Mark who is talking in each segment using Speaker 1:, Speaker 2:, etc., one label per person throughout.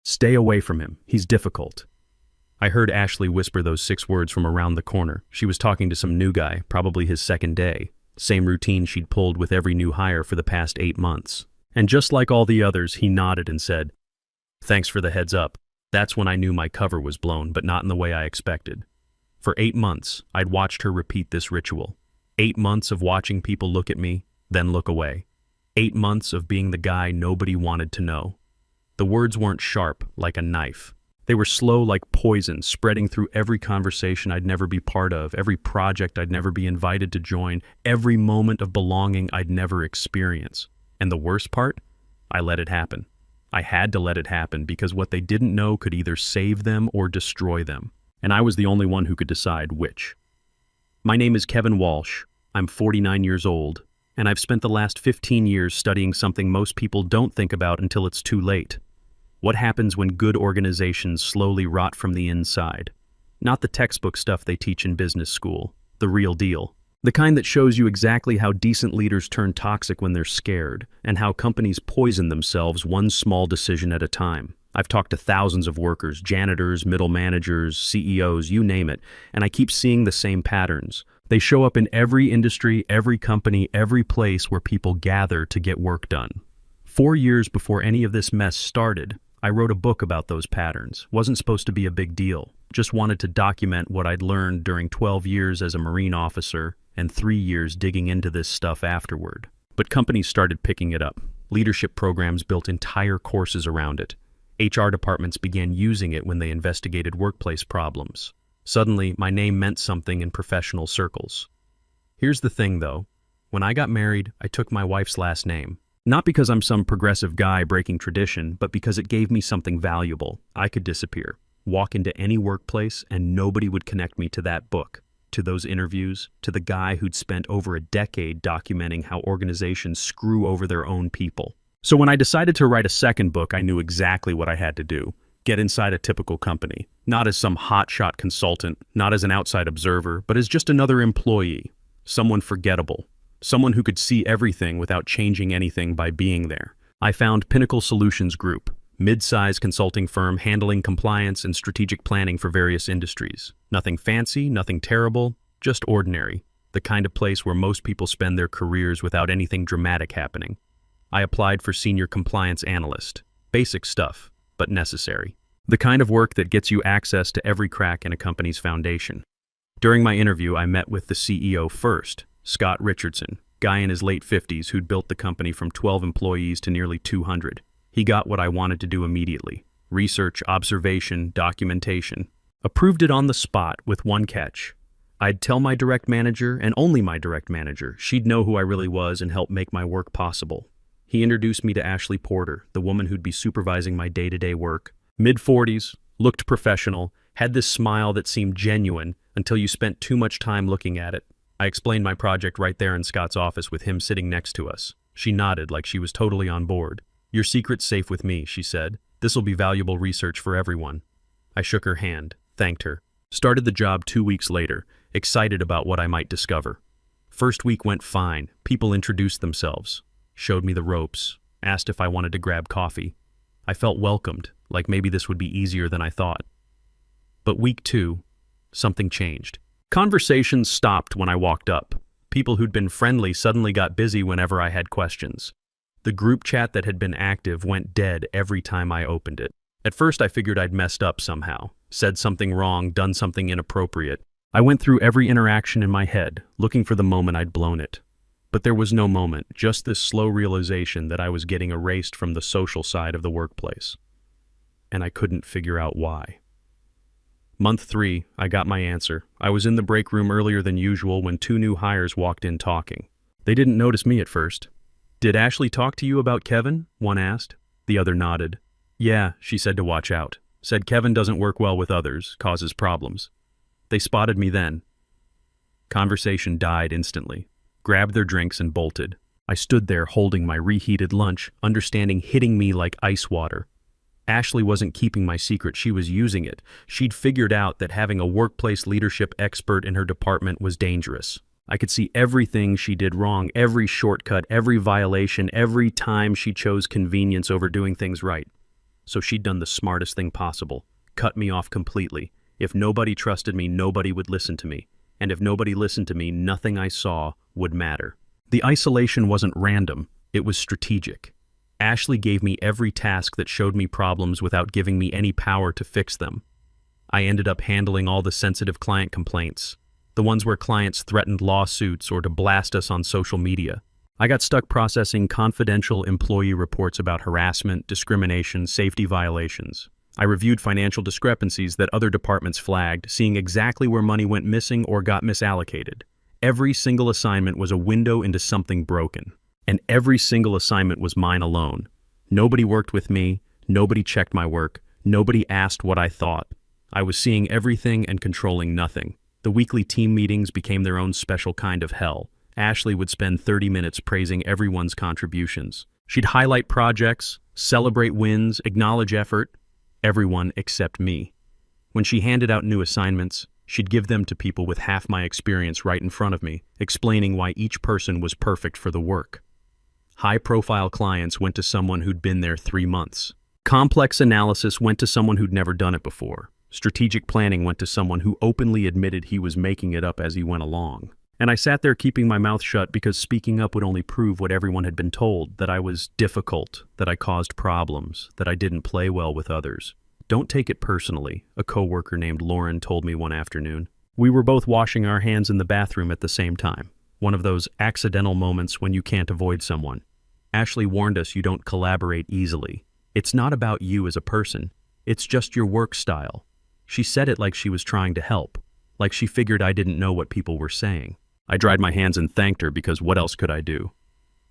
Speaker 1: Stay away from him. He's difficult. I heard Ashley whisper those 6 words from around the corner. She was talking to some new guy, probably his second day. Same routine she'd pulled with every new hire for the past 8 months. And just like all the others, he nodded and said, "Thanks for the heads up." That's when I knew my cover was blown, but not in the way I expected. For 8 months, I'd watched her repeat this ritual. 8 months of watching people look at me, then look away. 8 months of being the guy nobody wanted to know. The words weren't sharp, like a knife. They were slow like poison, spreading through every conversation I'd never be part of, every project I'd never be invited to join, every moment of belonging I'd never experience. And the worst part? I let it happen. I had to let it happen because what they didn't know could either save them or destroy them. And I was the only one who could decide which. My name is Kevin Walsh. I'm 49 years old, and I've spent the last 15 years studying something most people don't think about until it's too late. What happens when good organizations slowly rot from the inside? Not the textbook stuff they teach in business school, the real deal. The kind that shows you exactly how decent leaders turn toxic when they're scared, and how companies poison themselves one small decision at a time. I've talked to thousands of workers, janitors, middle managers, CEOs, you name it, and I keep seeing the same patterns. They show up in every industry, every company, every place where people gather to get work done. 4 years before any of this mess started, I wrote a book about those patterns. Wasn't supposed to be a big deal. Just wanted to document what I'd learned during 12 years as a Marine officer and 3 years digging into this stuff afterward. But companies started picking it up. Leadership programs built entire courses around it. HR departments began using it when they investigated workplace problems. Suddenly, my name meant something in professional circles. Here's the thing, though. When I got married, I took my wife's last name. Not because I'm some progressive guy breaking tradition, but because it gave me something valuable. I could disappear, walk into any workplace, and nobody would connect me to that book, to those interviews, to the guy who'd spent over a decade documenting how organizations screw over their own people. So when I decided to write a second book, I knew exactly what I had to do. Get inside a typical company, not as some hotshot consultant, not as an outside observer, but as just another employee, someone forgettable. Someone who could see everything without changing anything by being there. I found Pinnacle Solutions Group, mid-size consulting firm handling compliance and strategic planning for various industries. Nothing fancy, nothing terrible, just ordinary. The kind of place where most people spend their careers without anything dramatic happening. I applied for senior compliance analyst. Basic stuff, but necessary. The kind of work that gets you access to every crack in a company's foundation. During my interview, I met with the CEO first, Scott Richardson, guy in his late 50s who'd built the company from 12 employees to nearly 200. He got what I wanted to do immediately. Research, observation, documentation. Approved it on the spot with one catch. I'd tell my direct manager, and only my direct manager. She'd know who I really was and help make my work possible. He introduced me to Ashley Porter, the woman who'd be supervising my day-to-day work. Mid-40s, looked professional, had this smile that seemed genuine until you spent too much time looking at it. I explained my project right there in Scott's office with him sitting next to us. She nodded like she was totally on board. "Your secret's safe with me," she said. "This'll be valuable research for everyone." I shook her hand, thanked her. Started the job 2 weeks later, excited about what I might discover. First week went fine. People introduced themselves, showed me the ropes, asked if I wanted to grab coffee. I felt welcomed, like maybe this would be easier than I thought. But week 2, something changed. Conversations stopped when I walked up. People who'd been friendly suddenly got busy whenever I had questions. The group chat that had been active went dead every time I opened it. At first I figured I'd messed up somehow, said something wrong, done something inappropriate. I went through every interaction in my head, looking for the moment I'd blown it. But there was no moment, just this slow realization that I was getting erased from the social side of the workplace. And I couldn't figure out why. Month 3, I got my answer. I was in the break room earlier than usual when 2 new hires walked in talking. They didn't notice me at first. "Did Ashley talk to you about Kevin?" one asked. The other nodded. "Yeah," she said to watch out. Said Kevin doesn't work well with others, causes problems. They spotted me then. Conversation died instantly. Grabbed their drinks and bolted. I stood there holding my reheated lunch, understanding hitting me like ice water. Ashley wasn't keeping my secret, she was using it. She'd figured out that having a workplace leadership expert in her department was dangerous. I could see everything she did wrong, every shortcut, every violation, every time she chose convenience over doing things right. so she'd done the smartest thing possible. Cut me off completely. If nobody trusted me, nobody would listen to me. And if nobody listened to me, nothing I saw would matter. The isolation wasn't random, it was strategic. Ashley gave me every task that showed me problems without giving me any power to fix them. I ended up handling all the sensitive client complaints, the ones where clients threatened lawsuits or to blast us on social media. I got stuck processing confidential employee reports about harassment, discrimination, safety violations. I reviewed financial discrepancies that other departments flagged, seeing exactly where money went missing or got misallocated. Every single assignment was a window into something broken. And every single assignment was mine alone. Nobody worked with me, nobody checked my work, nobody asked what I thought. I was seeing everything and controlling nothing. The weekly team meetings became their own special kind of hell. Ashley would spend 30 minutes praising everyone's contributions. She'd highlight projects, celebrate wins, acknowledge effort, everyone except me. When she handed out new assignments, she'd give them to people with half my experience right in front of me, explaining why each person was perfect for the work. High-profile clients went to someone who'd been there 3 months. Complex analysis went to someone who'd never done it before. Strategic planning went to someone who openly admitted he was making it up as he went along. And I sat there keeping my mouth shut because speaking up would only prove what everyone had been told, that I was difficult, that I caused problems, that I didn't play well with others. Don't take it personally, a coworker named Lauren told me one afternoon. We were both washing our hands in the bathroom at the same time. One of those accidental moments when you can't avoid someone. Ashley warned us you don't collaborate easily. It's not about you as a person. It's just your work style. She said it like she was trying to help, like she figured I didn't know what people were saying. I dried my hands and thanked her because what else could I do?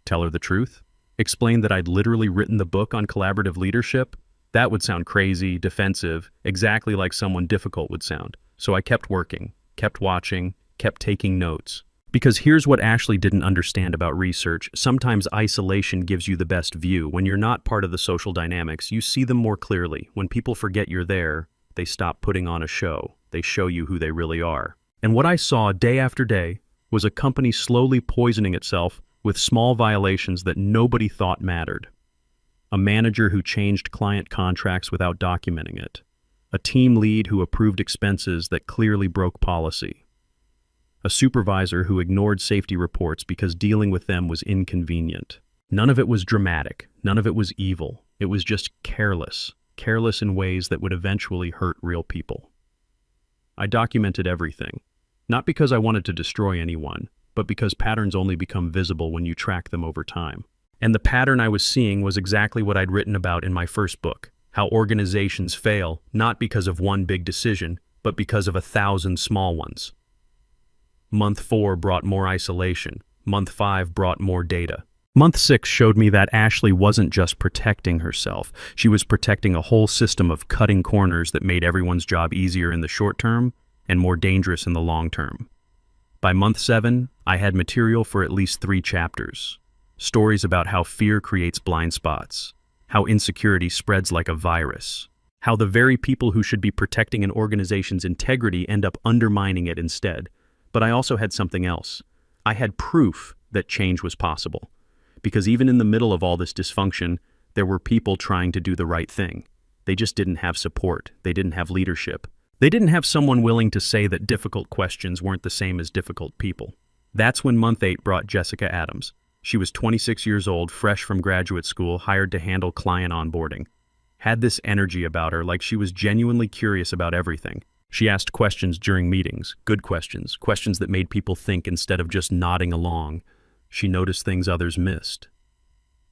Speaker 1: Tell her the truth? Explain that I'd literally written the book on collaborative leadership? That would sound crazy, defensive, exactly like someone difficult would sound. So I kept working, kept watching, kept taking notes. Because here's what Ashley didn't understand about research. Sometimes isolation gives you the best view. When you're not part of the social dynamics, you see them more clearly. When people forget you're there, they stop putting on a show. They show you who they really are. And what I saw day after day was a company slowly poisoning itself with small violations that nobody thought mattered. A manager who changed client contracts without documenting it. A team lead who approved expenses that clearly broke policy. A supervisor who ignored safety reports because dealing with them was inconvenient. None of it was dramatic. None of it was evil. It was just careless. Careless in ways that would eventually hurt real people. I documented everything. Not because I wanted to destroy anyone, but because patterns only become visible when you track them over time. And the pattern I was seeing was exactly what I'd written about in my first book, how organizations fail not because of one big decision, but because of 1,000 small ones. Month 4 brought more isolation. Month 5 brought more data. Month 6 showed me that Ashley wasn't just protecting herself. She was protecting a whole system of cutting corners that made everyone's job easier in the short term and more dangerous in the long term. By month 7, I had material for at least 3 chapters. Stories about how fear creates blind spots, how insecurity spreads like a virus, how the very people who should be protecting an organization's integrity end up undermining it instead. But I also had something else. I had proof that change was possible. Because even in the middle of all this dysfunction, there were people trying to do the right thing. They just didn't have support. They didn't have leadership. They didn't have someone willing to say that difficult questions weren't the same as difficult people. That's when month 8 brought Jessica Adams. She was 26 years old, fresh from graduate school, hired to handle client onboarding. Had this energy about her, like she was genuinely curious about everything. She asked questions during meetings, good questions, questions that made people think instead of just nodding along. She noticed things others missed.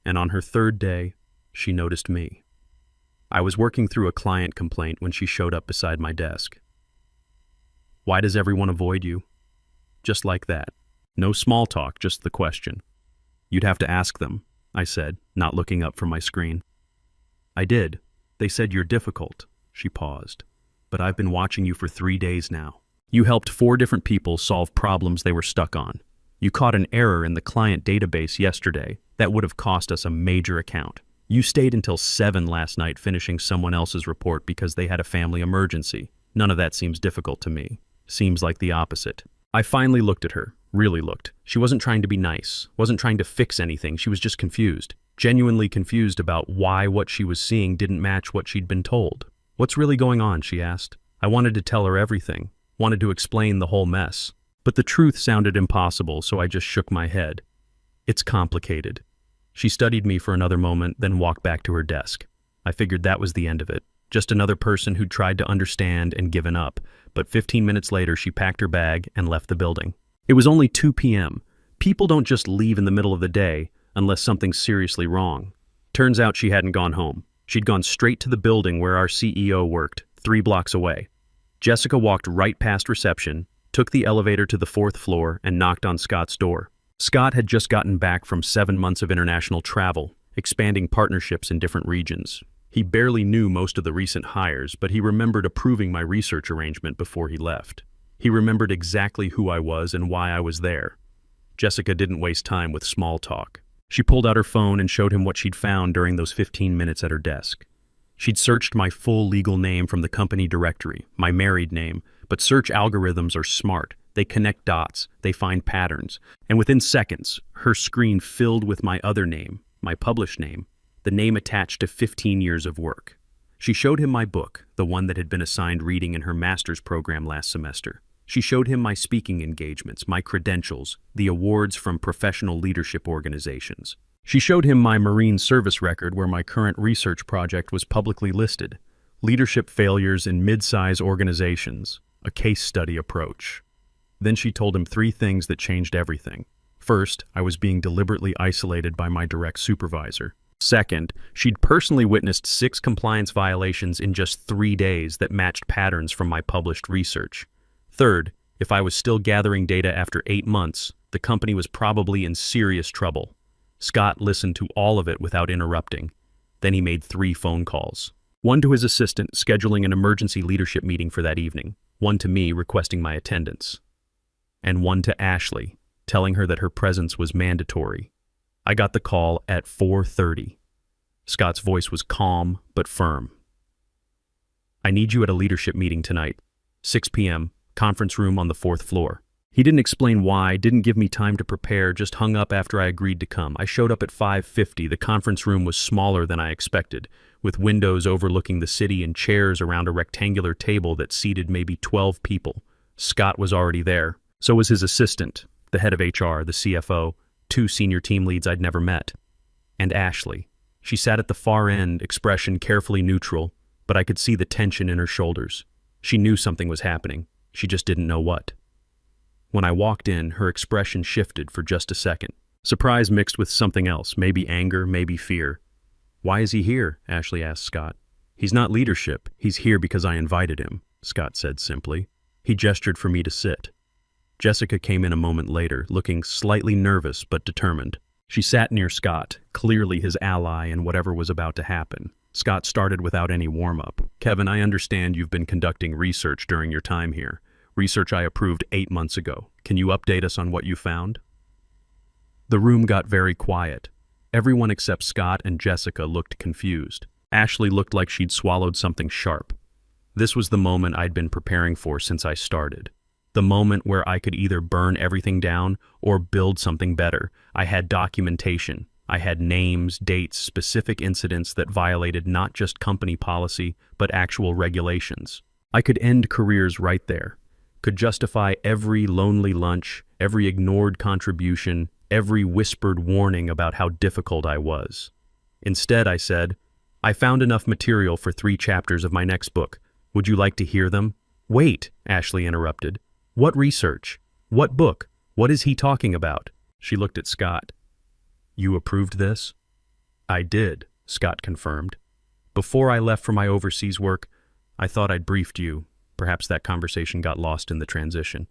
Speaker 1: And on her 3rd day, she noticed me. I was working through a client complaint when she showed up beside my desk. Why does everyone avoid you? Just like that. No small talk, just the question. You'd have to ask them, I said, not looking up from my screen. I did. They said you're difficult. She paused. But I've been watching you for 3 days now. You helped 4 different people solve problems they were stuck on. You caught an error in the client database yesterday that would have cost us a major account. You stayed until 7 last night finishing someone else's report because they had a family emergency. None of that seems difficult to me. Seems like the opposite. I finally looked at her, Really looked. She wasn't trying to be nice, wasn't trying to fix anything, she was just confused. Genuinely confused about why what she was seeing didn't match what she'd been told. "What's really going on?" she asked. I wanted to tell her everything, wanted to explain the whole mess. But the truth sounded impossible, so I just shook my head. "It's complicated." She studied me for another moment, then walked back to her desk. I figured that was the end of it. Just another person who'd tried to understand and given up. But 15 minutes later, she packed her bag and left the building. It was only 2 p.m. People don't just leave in the middle of the day unless something's seriously wrong. Turns out she hadn't gone home. She'd gone straight to the building where our CEO worked, 3 blocks away. Jessica walked right past reception, took the elevator to the 4th floor, and knocked on Scott's door. Scott had just gotten back from 7 months of international travel, expanding partnerships in different regions. He barely knew most of the recent hires, but he remembered approving my research arrangement before he left. He remembered exactly who I was and why I was there. Jessica didn't waste time with small talk. She pulled out her phone and showed him what she'd found during those 15 minutes at her desk. She'd searched my full legal name from the company directory, my married name, but search algorithms are smart. They connect dots, they find patterns, and within seconds, her screen filled with my other name, my published name, the name attached to 15 years of work. She showed him my book, the one that had been assigned reading in her master's program last semester. She showed him my speaking engagements, my credentials, the awards from professional leadership organizations. She showed him my Marine service record where my current research project was publicly listed, leadership failures in mid-size organizations, a case study approach. Then she told him 3 things that changed everything. First, I was being deliberately isolated by my direct supervisor. Second, she'd personally witnessed 6 compliance violations in just 3 days that matched patterns from my published research. Third, if I was still gathering data after 8 months, the company was probably in serious trouble. Scott listened to all of it without interrupting. Then he made 3 phone calls. One to his assistant, scheduling an emergency leadership meeting for that evening. One to me, requesting my attendance. And one to Ashley, telling her that her presence was mandatory. I got the call at 4:30. Scott's voice was calm but firm. "I need you at a leadership meeting tonight. 6 p.m., conference room on the 4th floor. He didn't explain why, didn't give me time to prepare, just hung up after I agreed to come. I showed up at 5:50. The conference room was smaller than I expected, with windows overlooking the city and chairs around a rectangular table that seated maybe 12 people. Scott was already there. So was his assistant, the head of HR, the CFO, 2 senior team leads I'd never met. And Ashley. She sat at the far end, expression carefully neutral, but I could see the tension in her shoulders. She knew something was happening. She just didn't know what. When I walked in, her expression shifted for just a second. Surprise mixed with something else, maybe anger, maybe fear. "Why is he here?" Ashley asked Scott. "He's not leadership. He's here because I invited him," Scott said simply. He gestured for me to sit. Jessica came in a moment later, looking slightly nervous but determined. She sat near Scott, clearly his ally in whatever was about to happen. Scott started without any warm-up. "Kevin, I understand you've been conducting research during your time here. Research I approved 8 months ago. Can you update us on what you found?" The room got very quiet. Everyone except Scott and Jessica looked confused. Ashley looked like she'd swallowed something sharp. This was the moment I'd been preparing for since I started. The moment where I could either burn everything down or build something better. I had documentation. I had names, dates, specific incidents that violated not just company policy, but actual regulations. I could end careers right there. Could justify every lonely lunch, every ignored contribution, every whispered warning about how difficult I was. Instead, I said, "I found enough material for 3 chapters of my next book. Would you like to hear them?" "Wait," Ashley interrupted. "What research? What book? What is he talking about?" She looked at Scott. "You approved this?" "I did," Scott confirmed. "Before I left for my overseas work, I thought I'd briefed you." Perhaps that conversation got lost in the transition.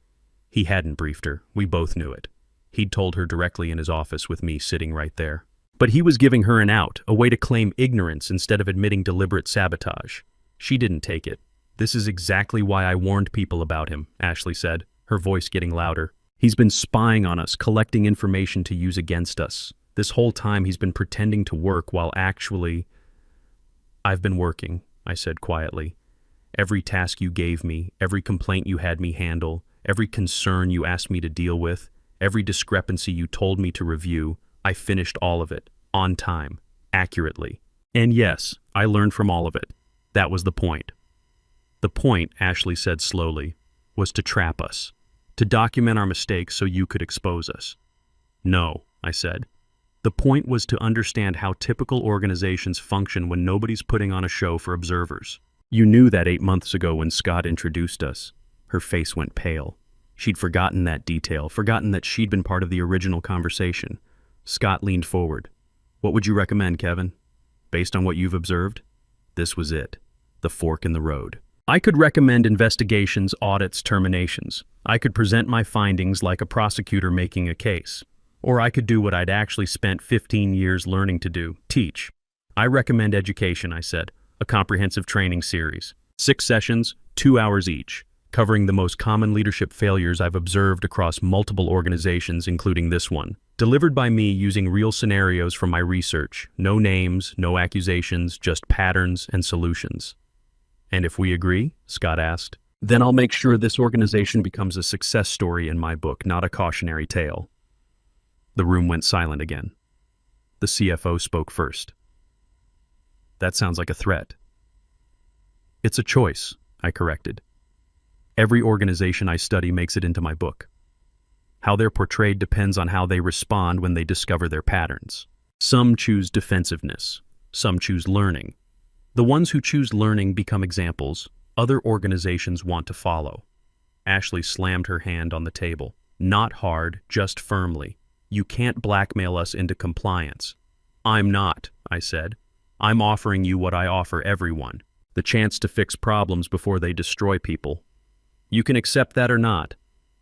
Speaker 1: He hadn't briefed her. We both knew it. He'd told her directly in his office with me sitting right there. But he was giving her an out, a way to claim ignorance instead of admitting deliberate sabotage. She didn't take it. "This is exactly why I warned people about him," Ashley said, her voice getting louder. "He's been spying on us, collecting information to use against us. This whole time he's been pretending to work while actually—" "I've been working," I said quietly. "Every task you gave me, every complaint you had me handle, every concern you asked me to deal with, Every discrepancy you told me to review, I finished all of it, on time, accurately. And yes, I learned from all of it. That was the point. The point, Ashley said slowly, was to trap us, to document our mistakes so you could expose us. No, I said. The point was to understand how typical organizations function when nobody's putting on a show for observers. You knew that 8 months ago when Scott introduced us. Her face went pale. She'd forgotten that detail, forgotten that she'd been part of the original conversation. Scott leaned forward. What would you recommend, Kevin? Based on what you've observed? This was it. The fork in the road. I could recommend investigations, audits, terminations. I could present my findings like a prosecutor making a case. Or I could do what I'd actually spent 15 years learning to do, teach. I recommend education, I said, a comprehensive training series. 6 sessions, 2 hours each, covering the most common leadership failures I've observed across multiple organizations, including this one. Delivered by me using real scenarios from my research. No names, no accusations, just patterns and solutions. And if we agree, Scott asked, then I'll make sure this organization becomes a success story in my book, not a cautionary tale. The room went silent again. The CFO spoke first. That sounds like a threat. It's a choice, I corrected. Every organization I study makes it into my book. How they're portrayed depends on how they respond when they discover their patterns. Some choose defensiveness. Some choose learning. The ones who choose learning become examples other organizations want to follow. Ashley slammed her hand on the table. Not hard, just firmly. You can't blackmail us into compliance. I'm not, I said. I'm offering you what I offer everyone, the chance to fix problems before they destroy people. You can accept that or not.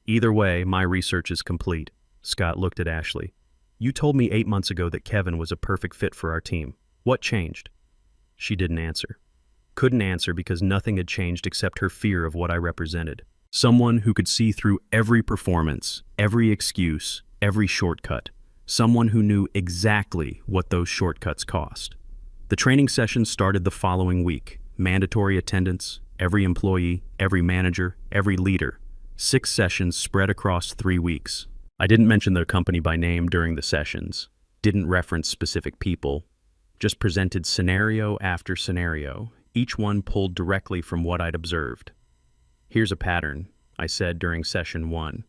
Speaker 1: Either way, my research is complete. Scott looked at Ashley. You told me 8 months ago that Kevin was a perfect fit for our team. What changed? She didn't answer. Couldn't answer because nothing had changed except her fear of what I represented. Someone who could see through every performance, every excuse, every shortcut. Someone who knew exactly what those shortcuts cost. The training session started the following week. Mandatory attendance, every employee, every manager, every leader. 6 sessions spread across 3 weeks. I didn't mention the company by name during the sessions, didn't reference specific people, just presented scenario after scenario, each one pulled directly from what I'd observed. Here's a pattern, I said during session 1.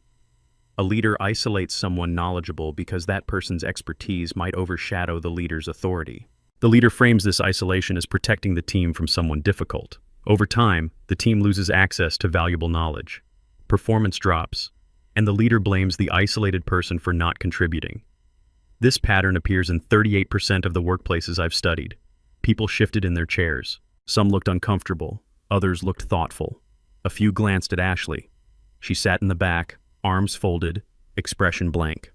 Speaker 1: A leader isolates someone knowledgeable because that person's expertise might overshadow the leader's authority. The leader frames this isolation as protecting the team from someone difficult. Over time, the team loses access to valuable knowledge. Performance drops, and the leader blames the isolated person for not contributing. This pattern appears in 38% of the workplaces I've studied. People shifted in their chairs. Some looked uncomfortable, others looked thoughtful. A few glanced at Ashley. She sat in the back, arms folded, expression blank.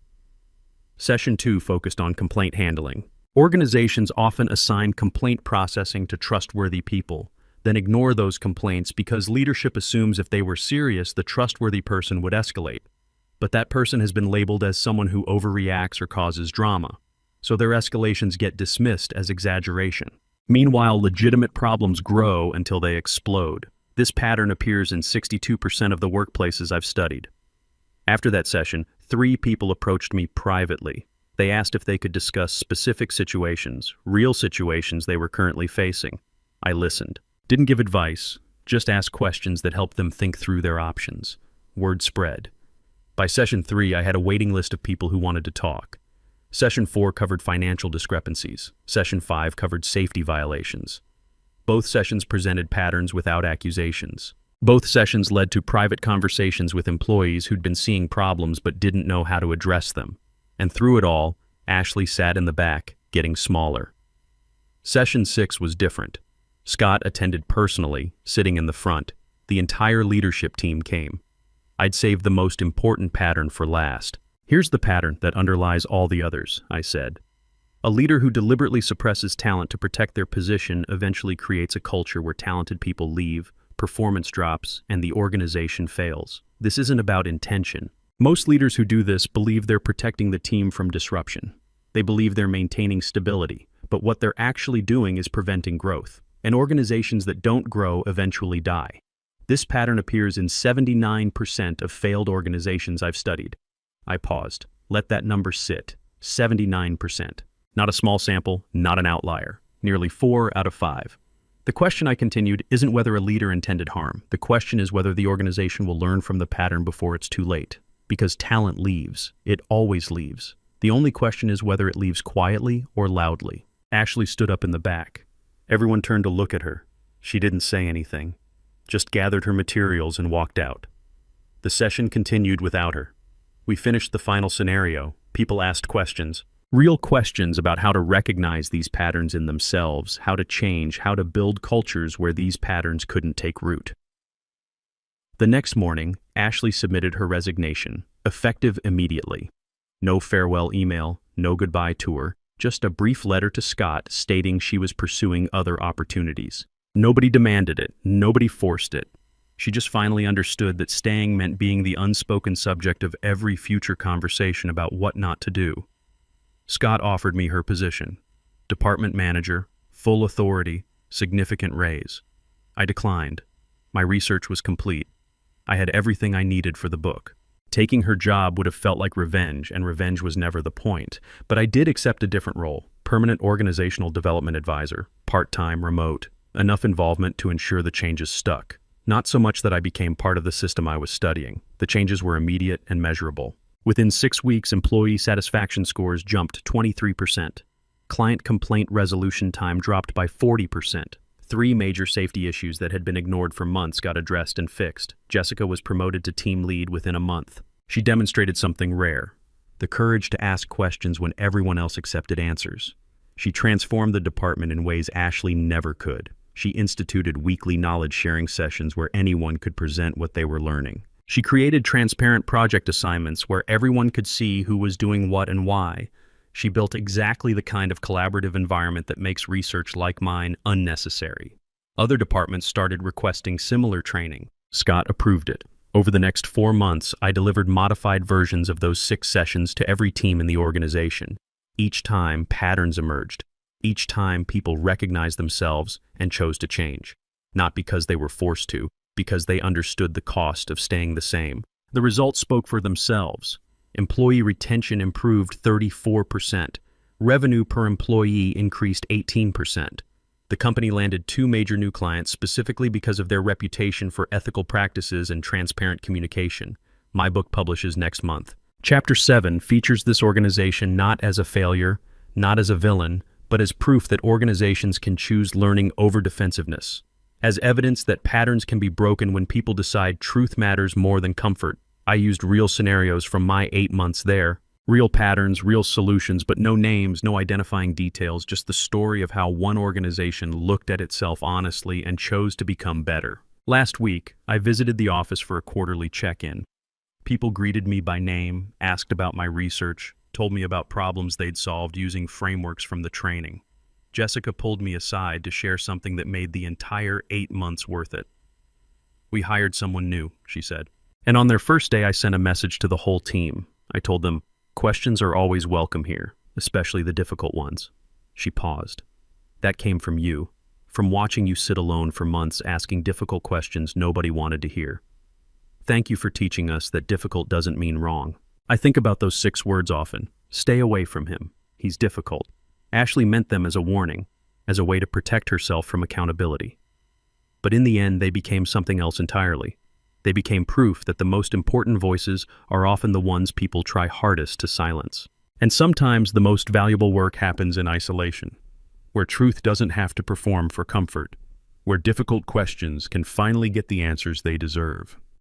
Speaker 1: Session 2 focused on complaint handling. Organizations often assign complaint processing to trustworthy people, then ignore those complaints because leadership assumes if they were serious, the trustworthy person would escalate. But that person has been labeled as someone who overreacts or causes drama, so their escalations get dismissed as exaggeration. Meanwhile, legitimate problems grow until they explode. This pattern appears in 62% of the workplaces I've studied. After that session, 3 people approached me privately. They asked if they could discuss specific situations, real situations they were currently facing. I listened. Didn't give advice, just asked questions that helped them think through their options. Word spread. By session 3, I had a waiting list of people who wanted to talk. Session 4 covered financial discrepancies. Session 5 covered safety violations. Both sessions presented patterns without accusations. Both sessions led to private conversations with employees who'd been seeing problems but didn't know how to address them. And through it all, Ashley sat in the back, getting smaller. Session 6 was different. Scott attended personally, sitting in the front. The entire leadership team came. I'd saved the most important pattern for last. Here's the pattern that underlies all the others, I said. A leader who deliberately suppresses talent to protect their position eventually creates a culture where talented people leave, performance drops, and the organization fails. This isn't about intention. Most leaders who do this believe they're protecting the team from disruption. They believe they're maintaining stability, but what they're actually doing is preventing growth. And organizations that don't grow eventually die. This pattern appears in 79% of failed organizations I've studied. I paused. Let that number sit. 79%. Not a small sample, not an outlier. Nearly 4 out of 5. The question, I continued, isn't whether a leader intended harm. The question is whether the organization will learn from the pattern before it's too late. Because talent leaves. It always leaves. The only question is whether it leaves quietly or loudly. Ashley stood up in the back. Everyone turned to look at her. She didn't say anything, just gathered her materials and walked out. The session continued without her. We finished the final scenario. People asked questions. Real questions about how to recognize these patterns in themselves, how to change, how to build cultures where these patterns couldn't take root. The next morning, Ashley submitted her resignation, effective immediately. No farewell email, no goodbye tour, just a brief letter to Scott stating she was pursuing other opportunities. Nobody demanded it, nobody forced it. She just finally understood that staying meant being the unspoken subject of every future conversation about what not to do. Scott offered me her position. Department manager, full authority, significant raise. I declined. My research was complete. I had everything I needed for the book. Taking her job would have felt like revenge, and revenge was never the point. But I did accept a different role, permanent organizational development advisor, part-time, remote, enough involvement to ensure the changes stuck. Not so much that I became part of the system I was studying. The changes were immediate and measurable. Within 6 weeks, employee satisfaction scores jumped 23%. Client complaint resolution time dropped by 40%. 3 major safety issues that had been ignored for months got addressed and fixed. Jessica was promoted to team lead within a month. She demonstrated something rare, the courage to ask questions when everyone else accepted answers. She transformed the department in ways Ashley never could. She instituted weekly knowledge-sharing sessions where anyone could present what they were learning. She created transparent project assignments where everyone could see who was doing what and why. She built exactly the kind of collaborative environment that makes research like mine unnecessary. Other departments started requesting similar training. Scott approved it. Over the next 4 months, I delivered modified versions of those 6 sessions to every team in the organization. Each time, patterns emerged. Each time, people recognized themselves and chose to change. Not because they were forced to, because they understood the cost of staying the same. The results spoke for themselves. Employee retention improved 34%. Revenue per employee increased 18%. The company landed 2 major new clients specifically because of their reputation for ethical practices and transparent communication. My book publishes next month. Chapter 7 features this organization not as a failure, not as a villain, but as proof that organizations can choose learning over defensiveness. As evidence that patterns can be broken when people decide truth matters more than comfort. I used real scenarios from my 8 months there. Real patterns, real solutions, but no names, no identifying details, just the story of how one organization looked at itself honestly and chose to become better. Last week, I visited the office for a quarterly check-in. People greeted me by name, asked about my research, told me about problems they'd solved using frameworks from the training. Jessica pulled me aside to share something that made the entire 8 months worth it. "We hired someone new," she said. And on their first day, I sent a message to the whole team. I told them, "Questions are always welcome here, especially the difficult ones." She paused. "That came from you, from watching you sit alone for months asking difficult questions nobody wanted to hear. Thank you for teaching us that difficult doesn't mean wrong." I think about those 6 words often. Stay away from him. He's difficult. Ashley meant them as a warning, as a way to protect herself from accountability. But in the end, they became something else entirely. They became proof that the most important voices are often the ones people try hardest to silence. And sometimes the most valuable work happens in isolation, where truth doesn't have to perform for comfort, where difficult questions can finally get the answers they deserve.